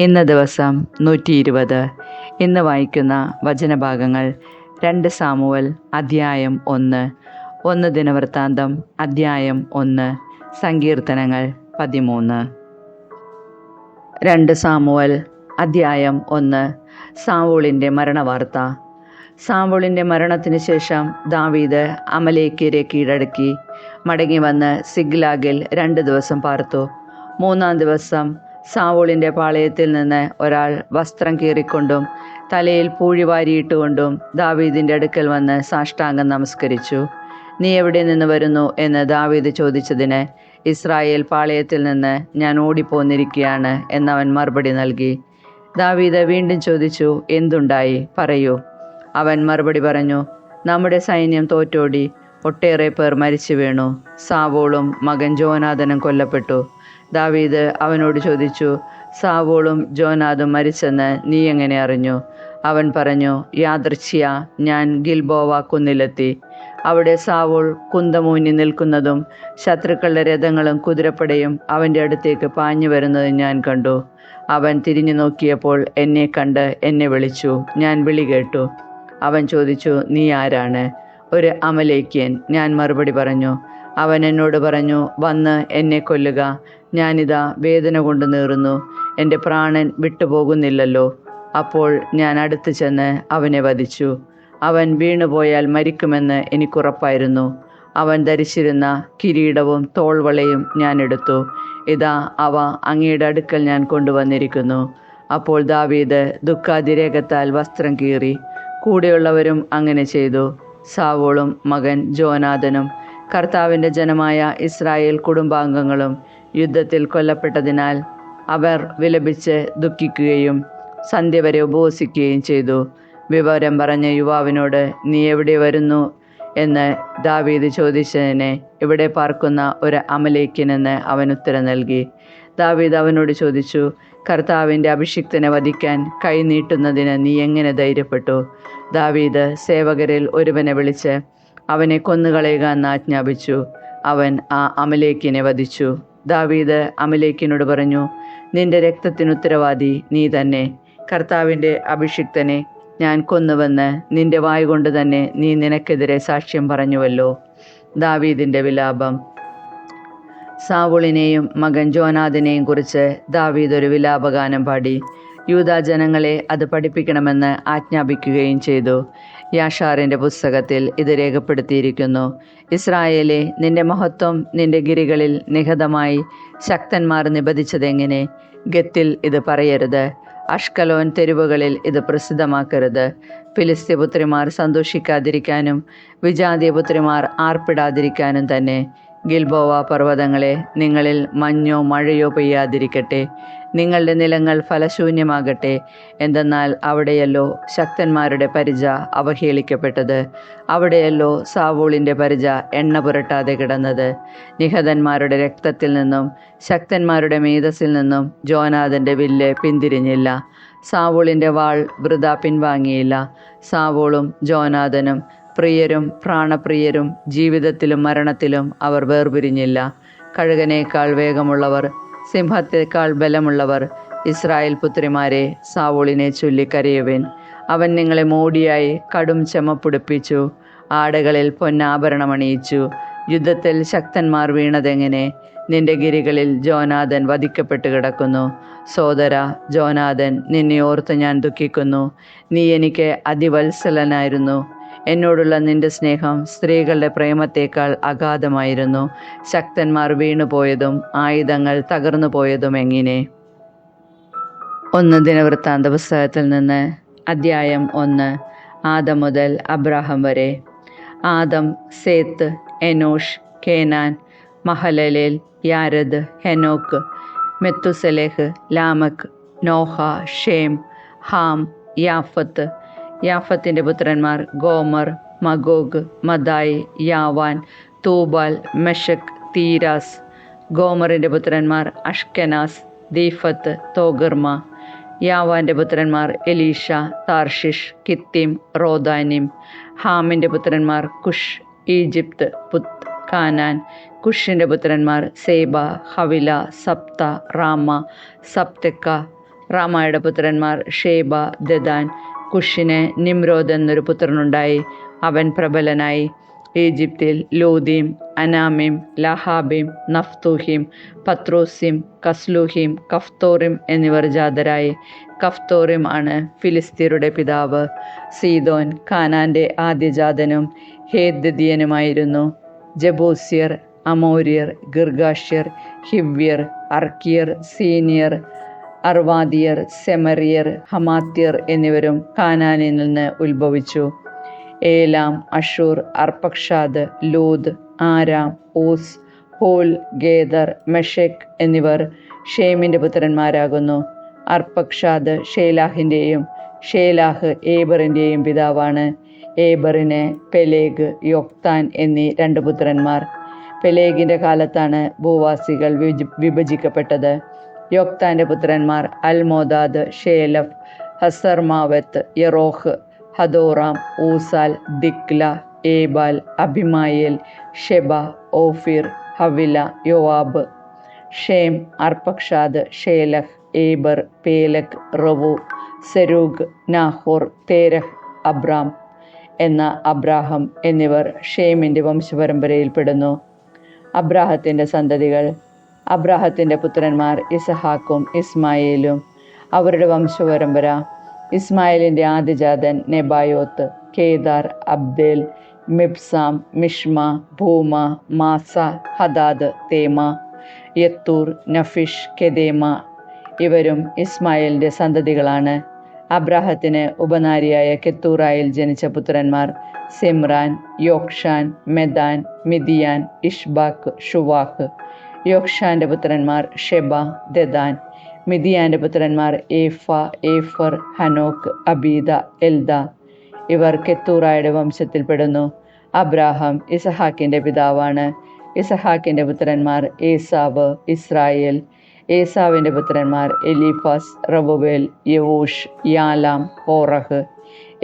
ഇന്ന ദിവസം 120. ഇന്ന് വായിക്കുന്ന വചനഭാഗങ്ങൾ 2 സാമുവൽ അധ്യായം 1, 1 ദിനവൃത്താന്തം അധ്യായം 1, സങ്കീർത്തനങ്ങൾ 13. 2 സാമുവൽ അധ്യായം 1. സാവൂളിൻ്റെ മരണവാർത്ത. സാവൂളിൻ്റെ മരണത്തിന് ശേഷം ദാവീദ് അമലേക്യരെ കീഴടക്കി മടങ്ങി വന്ന് സിഗ്ലാഗിൽ 2 ദിവസം പാർത്തു. 3-ാം ദിവസം സാവൂളിൻ്റെ പാളയത്തിൽ നിന്ന് ഒരാൾ വസ്ത്രം കീറിക്കൊണ്ടും തലയിൽ പൂഴി വാരിയിട്ടുകൊണ്ടും ദാവീദിൻ്റെ അടുക്കൽ വന്ന് സാഷ്ടാംഗം നമസ്കരിച്ചു. നീ എവിടെ നിന്ന് വരുന്നു എന്ന് ദാവീദ് ചോദിച്ചതിന്, ഇസ്രായേൽ പാളയത്തിൽ നിന്ന് ഞാൻ ഓടിപ്പോന്നിരിക്കുകയാണ് എന്നവൻ മറുപടി നൽകി. ദാവീദ് വീണ്ടും ചോദിച്ചു, എന്തുണ്ടായി, പറയൂ. അവൻ മറുപടി പറഞ്ഞു, നമ്മുടെ സൈന്യം തോറ്റോടി, ഒട്ടേറെ പേർ മരിച്ചു വീണു. സാവൂളും മകൻ ജോനാഥനും കൊല്ലപ്പെട്ടു. ദാവീദ് അവനോട് ചോദിച്ചു, സാവൂളും ജോനാഥും മരിച്ചെന്ന് നീ എങ്ങനെ അറിഞ്ഞു? അവൻ പറഞ്ഞു, യാദൃച്ഛ്യ ഞാൻ ഗിൽബോവ കുന്നിലെത്തി. അവിടെ സാവൂൾ കുന്തമൂന്നി നിൽക്കുന്നതും ശത്രുക്കളുടെ രഥങ്ങളും കുതിരപ്പടയും അവൻ്റെ അടുത്തേക്ക് പാഞ്ഞു വരുന്നതും ഞാൻ കണ്ടു. അവൻ തിരിഞ്ഞു നോക്കിയപ്പോൾ എന്നെ കണ്ട് എന്നെ വിളിച്ചു. ഞാൻ വിളി കേട്ടു. അവൻ ചോദിച്ചു, നീ ആരാണ്? ഒരു അമലേക്യൻ. ഞാൻ മറുപടി പറഞ്ഞു. അവൻ എന്നോട് പറഞ്ഞു, വന്ന് എന്നെ കൊല്ലുക. ഞാനിതാ വേദന കൊണ്ട് നീറുന്നു, എൻ്റെ പ്രാണൻ വിട്ടുപോകുന്നില്ലല്ലോ. അപ്പോൾ ഞാൻ അടുത്ത് ചെന്ന് അവനെ വധിച്ചു. അവൻ വീണുപോയാൽ മരിക്കുമെന്ന് എനിക്കുറപ്പായിരുന്നു. അവൻ ധരിച്ചിരുന്ന കിരീടവും തോൾവളയും ഞാൻ എടുത്തു. ഇതാ അവ അങ്ങയുടെ അടുക്കൽ ഞാൻ കൊണ്ടുവന്നിരിക്കുന്നു. അപ്പോൾ ദാവീദ് ദുഃഖാതിരേകത്താൽ വസ്ത്രം കീറി. കൂടെയുള്ളവരും അങ്ങനെ ചെയ്തു. സാവൂളും മകൻ ജോനാഥനും കർത്താവിൻ്റെ ജനമായ ഇസ്രായേൽ കുടുംബാംഗങ്ങളും യുദ്ധത്തിൽ കൊല്ലപ്പെട്ടതിനാൽ അവർ വിലപിച്ച് ദുഃഖിക്കുകയും സന്ധ്യ വരെ ഉപവസിക്കുകയും ചെയ്തു. വിവരം പറഞ്ഞ യുവാവിനോട്, നീ എവിടെ വരുന്നു എന്ന് ദാവീദ് ചോദിച്ചതിന്, ഇവിടെ പാർക്കുന്ന ഒരു അമലേക്യനെന്ന് അവൻ ഉത്തരം നൽകി. ദാവീദ് അവനോട് ചോദിച്ചു, കർത്താവിൻ്റെ അഭിഷിക്തനെ വധിക്കാൻ കൈ നീട്ടുന്നതിന് നീ എങ്ങനെ ധൈര്യപ്പെട്ടു? ദാവീദ് സേവകരിൽ ഒരുവനെ വിളിച്ച് അവനെ കൊന്നുകളയുക എന്ന് ആജ്ഞാപിച്ചു. അവൻ ആ അമലേക്യനെ വധിച്ചു. ദാവീദ് അമലേക്യനോട് പറഞ്ഞു, നിന്റെ രക്തത്തിന് ഉത്തരവാദി നീ തന്നെ. കർത്താവിൻ്റെ അഭിഷിക്തനെ ഞാൻ കൊന്നുവെന്ന് നിന്റെ വായ് കൊണ്ട് തന്നെ നീ നിനക്കെതിരെ സാക്ഷ്യം പറഞ്ഞുവല്ലോ. ദാവീദിൻ്റെ വിലാപം. സാവൂളിനെയും മകൻ ജോനാഥിനെയും കുറിച്ച് ദാവീദ് ഒരു വിലാപഗാനം പാടി. യൂദാജനങ്ങളെ അത് പഠിപ്പിക്കണമെന്ന് ആജ്ഞാപിക്കുകയും ചെയ്തു. യാഷാറിൻ്റെ പുസ്തകത്തിൽ ഇത് രേഖപ്പെടുത്തിയിരിക്കുന്നു. ഇസ്രായേലേ, നിന്റെ മഹത്വം നിന്റെ ഗിരികളിൽ നിഹതമായി ശക്തന്മാർ നിബദിച്ചതെങ്ങനെ? ഗത്തിൽ ഇത് പറയരുത്, അഷ്കലോൻ തെരുവുകളിൽ ഇത് പ്രസിദ്ധമാക്കരുത്. ഫിലിസ്ത്യപുത്രിമാർ സന്തോഷിക്കാതിരിക്കാനും വിജാതീയപുത്രിമാർ ആർപ്പിടാതിരിക്കാനും തന്നെ. ഗിൽബോവ പർവ്വതങ്ങളെ, നിങ്ങളിൽ മഞ്ഞോ മഴയോ പെയ്യാതിരിക്കട്ടെ. നിങ്ങളുടെ നിലങ്ങൾ ഫലശൂന്യമാകട്ടെ. എന്തെന്നാൽ അവിടെയല്ലോ ശക്തന്മാരുടെ പരിച അവഹേളിക്കപ്പെട്ടത്. അവിടെയല്ലോ സാവൂളിൻ്റെ പരിച എണ്ണ പുരട്ടാതെ കിടന്നത്. നിഹതന്മാരുടെ രക്തത്തിൽ നിന്നും ശക്തന്മാരുടെ മേധസ്സിൽ നിന്നും ജോനാഥൻ്റെ വില്ല് പിന്തിരിഞ്ഞില്ല. സാവൂളിൻ്റെ വാൾ വൃഥാ പിൻവാങ്ങിയില്ല. സാവൂളും ജോനാഥനും പ്രിയരും പ്രാണപ്രിയരും, ജീവിതത്തിലും മരണത്തിലും അവർ വേർപിരിഞ്ഞില്ല. കഴുകനേക്കാൾ വേഗമുള്ളവർ, സിംഹത്തേക്കാൾ ബലമുള്ളവർ, ഇസ്രായേൽ പുത്രിമാരെ, സാവൂളിനെ ചൊല്ലി കരയുവിൻ. അവൻ നിങ്ങളെ മോടിയായി കടും ചുമപ്പുടിപ്പിച്ചു, ആടകളിൽ പൊന്നാഭരണമണിയിച്ചു. യുദ്ധത്തിൽ ശക്തന്മാർ വീണതെങ്ങനെ? നിന്റെ ഗിരികളിൽ ജോനാഥൻ വധിക്കപ്പെട്ട് കിടക്കുന്നു. സോദര ജോനാഥൻ, നിന്നെ ഓർത്ത് ഞാൻ ദുഃഖിക്കുന്നു. നീ എനിക്ക് അതിവത്സലനായിരുന്നു. എന്നോടുള്ള നിന്റെ സ്നേഹം സ്ത്രീകളുടെ പ്രേമത്തേക്കാൾ അഗാധമായിരുന്നു. ശക്തന്മാർ വീണുപോയതും ആയുധങ്ങൾ തകർന്നു പോയതും എങ്ങനെ? 1 ദിനവൃത്താന്ത പുസ്തകത്തിൽ നിന്ന് അധ്യായം 1. ആദം മുതൽ അബ്രാഹം വരെ. ആദം, സേത്ത്, എനോഷ്, കേനാൻ, മഹലലേൽ, യാരദ്, ഹെനോക്ക്, മെത്തുസലേഹ്, ലാമക്, നോഹ, ഷേം, ഹാം, യാഫത്ത്. യാഫത്തിൻ്റെ പുത്രന്മാർ ഗോമർ, മഗോഗ്, മദായ്, യാവാൻ, തൂബാൽ, മെഷക്, തീരാസ്. ഗോമറിൻ്റെ പുത്രന്മാർ അഷ്കെനാസ്, ദീഫത്ത്, തോഗർമ. യാവാൻ്റെ പുത്രന്മാർ എലീഷ, താർഷിഷ്, കിത്തീം, റോദാനിം. ഹാമിൻ്റെ പുത്രന്മാർ കുഷ്, ഈജിപ്ത്, പുത്ത്, കാനാൻ. കുഷിൻ്റെ പുത്രന്മാർ സേബ, ഹവില, സപ്ത, റാമ, സപ്തെക്ക. റാമായുടെ പുത്രന്മാർ ഷേബ, ദദാൻ. കുഷിന് നിമ്രോദ് എന്നൊരു പുത്രനുണ്ടായി. അവൻ പ്രബലനായി. ഈജിപ്തിൽ ലൂദീം, അനാമിം, ലഹാബിം, നഫ്തൂഹിം, പത്രൂസിം, കസ്ലൂഹിം, കഫ്തോറിം എന്നിവർ ജാതരായി. കഫ്തോറിം ആണ് ഫിലിസ്തീരുടെ പിതാവ്. സീദോൻ കാനാന്റെ ആദ്യജാതനും ഹേദ്ദിയനുമായിരുന്നു. ജബൂസ്യർ, അമോര്യർ, ഗിർഗാഷ്യർ, ഹിവ്യർ, അർക്കിയർ, സീനിയർ, അർവാദിയർ, സെമറിയർ, ഹമാത്യർ എന്നിവരും കാനാനിൽ നിന്ന് ഉത്ഭവിച്ചു. Elam, Asshur, Arphaxad, Lud, Aram, Uz, Hul, Gether, Meshech എന്നിവർ ഷേമിൻ്റെ പുത്രന്മാരാകുന്നു. അർപ്പക്ഷാദ് ഷേലാഹിൻ്റെയും ഷേലാഹ് ഏബറിൻ്റെയും പിതാവാണ്. ഏബറിന് പെലേഗ്, യൊക്താൻ എന്നീ 2 പുത്രന്മാർ. പെലേഗിൻ്റെ കാലത്താണ് ഭൂവാസികൾ വിഭജിക്കപ്പെട്ടത്. യൊക്താൻ്റെ പുത്രന്മാർ Almodad, Sheleph, Hazarmaveth, Jerah, Hadoram, Uzal, Diklah, Ebal, Abimael, Sheba, Ophir, Havilah, Jobab. Shem, Arphaxad, Shelah, Eber, Peleg, Reu, Serug, Nahor, Terah, Abram എന്ന അബ്രാഹം എന്നിവർ ഷേമിൻ്റെ വംശപരമ്പരയിൽപ്പെടുന്നു. അബ്രാഹത്തിൻ്റെ സന്തതികൾ. അബ്രാഹത്തിൻ്റെ പുത്രന്മാർ ഇസഹാക്കും ഇസ്മായേലും. അവരുടെ വംശപരമ്പര. ഇസ്മായേലിൻ്റെ ആദ്യജാതൻ നെബായോത്ത്, കേദാർ, അബ്ദേൽ, മിബ്സാം, മിഷ്മ, ഭൂമ, മാസ, ഹദാദ്, തേമ, യത്തൂർ, നഫിഷ്, കെദേമ. ഇവരും ഇസ്മായേലിൻ്റെ സന്തതികളാണ്. അബ്രാഹത്തിന് ഉപനാരിയായ കെത്തൂറായിൽ ജനിച്ച പുത്രന്മാർ സിമ്രാൻ, യോക്ഷാൻ, മെദാൻ, മിദിയാൻ, ഇഷ്ബാക്ക്, ഷുവാഹ്. യോക്ഷാൻ്റെ പുത്രന്മാർ ഷെബ, ദദാൻ. മിദിയാൻ്റെ പുത്രന്മാർ ഏഫ, ഏഫർ, ഹനോക്ക്, അബീദ, എൽദ. ഇവർ കെത്തൂറായുടെ വംശത്തിൽപ്പെടുന്നു. അബ്രാഹാം ഇസഹാക്കിൻ്റെ പിതാവാണ്. ഇസഹാക്കിൻ്റെ പുത്രന്മാർ ഏസാവ്, ഇസ്രായേൽ. ഏസാവിൻ്റെ പുത്രന്മാർ എലീഫാസ്, റവുവേൽ, യവൂഷ്, യാലാം, കോറഹ്.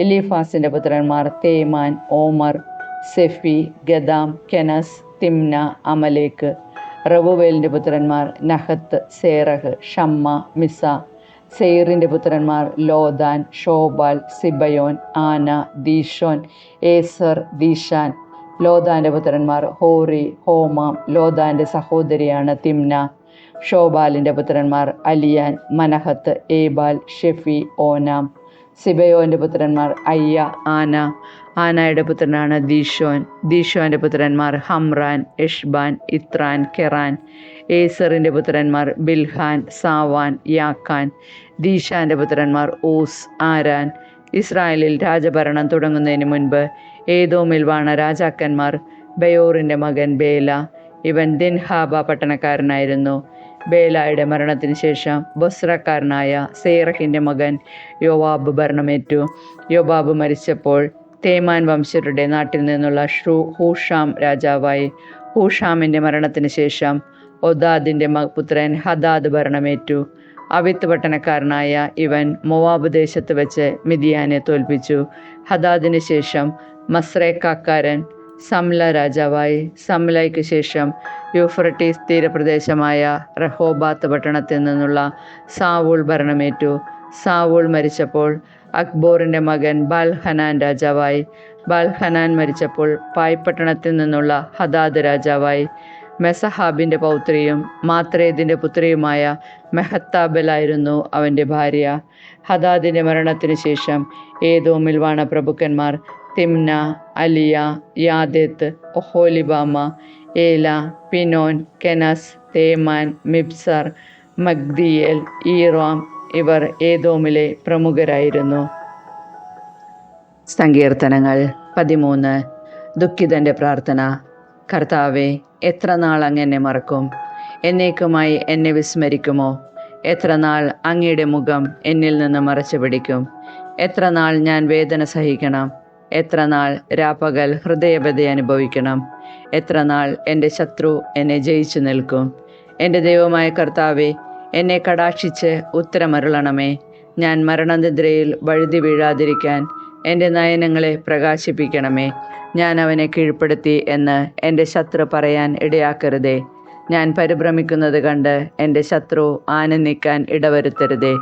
എലീഫാസിൻ്റെ പുത്രന്മാർ തേമാൻ, ഓമർ, സെഫി, ഗദാം, കെനസ്, തിമ്ന, അമലേക്ക്. റവുവേലിൻ്റെ പുത്രന്മാർ നഹത്ത്, സേറഹ്, ഷമ്മ, മിസ. സെയറിൻ്റെ പുത്രന്മാർ ലോദാൻ, ഷോബാൽ, സിബയോൻ, ആന, ദീഷോൻ, ഏസർ, ദീഷാൻ. ലോദാൻ്റെ പുത്രന്മാർ ഹോറി, ഹോമാം. ലോദാൻ്റെ സഹോദരിയാണ് തിമ്ന. ഷോബാലിൻ്റെ പുത്രന്മാർ അലിയാൻ, മനഹത്ത്, ഏബാൽ, ഷെഫി, ഓനാം. സിബയോൻ്റെ പുത്രന്മാർ അയ്യ, ആന. ആനയുടെ പുത്രനാണ് ദീഷോൻ. ദീഷോൻ്റെ പുത്രന്മാർ ഹംറാൻ, എഷ്ബാൻ, ഇത്രാൻ, കെറാൻ. ഏസറിൻ്റെ പുത്രന്മാർ ബിൽഹാൻ, സാവാൻ, യാക്കാൻ. ദീഷാൻ്റെ പുത്രന്മാർ ഊസ്, ആരാൻ. ഇസ്രായേലിൽ രാജഭരണം തുടങ്ങുന്നതിന് മുൻപ് ഏദോമിൽ വാണ രാജാക്കന്മാർ. ബയോറിൻ്റെ മകൻ ബേല. ഇവൻ ദിൻഹാബ പട്ടണക്കാരനായിരുന്നു. ബേലായുടെ മരണത്തിന് ശേഷം ബൊസ്രക്കാരനായ സേറഹിൻ്റെ മകൻ യോവാബ് ഭരണമേറ്റു. യോവാബ് മരിച്ചപ്പോൾ തേമാൻ വംശരുടെ നാട്ടിൽ നിന്നുള്ള ഹൂഷാം രാജാവായി. ഹൂഷാമിൻ്റെ മരണത്തിന് ശേഷം ഒദാദിൻ്റെ പുത്രൻ ഹദാദ് ഭരണമേറ്റു. അവിത്ത് പട്ടണക്കാരനായ ഇവൻ മൊവാബ് ദേശത്ത് വെച്ച് മിദിയാനെ തോൽപ്പിച്ചു. ഹദാദിന് ശേഷം മസ്രേക്കാക്കാരൻ സംല രാജാവായി. സംലയ്ക്ക് ശേഷം യൂഫ്രട്ടീസ് തീരപ്രദേശമായ റഹോബാത്ത് പട്ടണത്തിൽ നിന്നുള്ള സാവൂൾ ഭരണമേറ്റു. സാവൂൾ മരിച്ചപ്പോൾ അക്ബോറിൻ്റെ മകൻ ബാൽഹനാൻ രാജാവായി. ബാൽഹനാൻ മരിച്ചപ്പോൾ പായ്പട്ടണത്തിൽ നിന്നുള്ള ഹദാദ് രാജാവായി. മെസഹാബിൻ്റെ പൗത്രിയും മാത്രേദിൻ്റെ പുത്രിയുമായ മെഹത്താബലായിരുന്നു അവൻ്റെ ഭാര്യ. ഹദാദിൻ്റെ മരണത്തിന് ശേഷം ഏദോമിൽ വാണ പ്രഭുക്കന്മാർ തിമ്ന, അലിയ, യാദേത്ത്, ഒഹോലിബാമ, ഏല, പിനോൻ, കെനസ്, തേമാൻ, മിബ്സർ, മഗ്ദിയേൽ, ഈറാം. ഇവർ ഏദോമിലെ പ്രമുഖരായിരുന്നു. സങ്കീർത്തനങ്ങൾ 13. ദുഃഖിതൻ്റെ പ്രാർത്ഥന. കർത്താവേ, എത്ര നാൾ അങ്ങെന്നെ മറക്കും? എന്നേക്കുമായി എന്നെ വിസ്മരിക്കുമോ? എത്ര നാൾ അങ്ങയുടെ മുഖം എന്നിൽ നിന്ന് മറച്ചു പിടിക്കും? എത്ര നാൾ ഞാൻ വേദന സഹിക്കണം? എത്ര നാൾ രാപ്പകൽ ഹൃദയവ്യത അനുഭവിക്കണം? എത്ര നാൾ എൻ്റെ ശത്രു എന്നെ ജയിച്ചു നിൽക്കും? എൻ്റെ ദൈവമായ കർത്താവേ, എന്നെ കടാക്ഷിച്ച് ഉത്തരമരുളണമേ. ഞാൻ മരണനിദ്രയിൽ വഴുതി വീഴാതിരിക്കാൻ എൻ്റെ നയനങ്ങളെ പ്രകാശിപ്പിക്കണമേ. ഞാൻ അവനെ കീഴ്പ്പെടുത്തി എന്ന് എൻ്റെ ശത്രു പറയാൻ ഇടയാക്കരുതേ. ഞാൻ പരിഭ്രമിക്കുന്നത് കണ്ട് എൻ്റെ ശത്രു ആനന്ദിക്കാൻ ഇടവരുത്തരുതേ.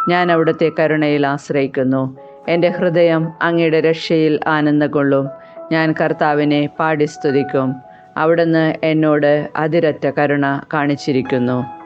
ഞാൻ അവിടുത്തെ കരുണയിൽ ആശ്രയിക്കുന്നു. എൻ്റെ ഹൃദയം അങ്ങയുടെ രക്ഷയിൽ ആനന്ദം കൊള്ളും. ഞാൻ കർത്താവിനെ പാടി സ്തുതിക്കും. അവിടുന്ന് എന്നോട് അതിരറ്റ കരുണ കാണിച്ചിരിക്കുന്നു.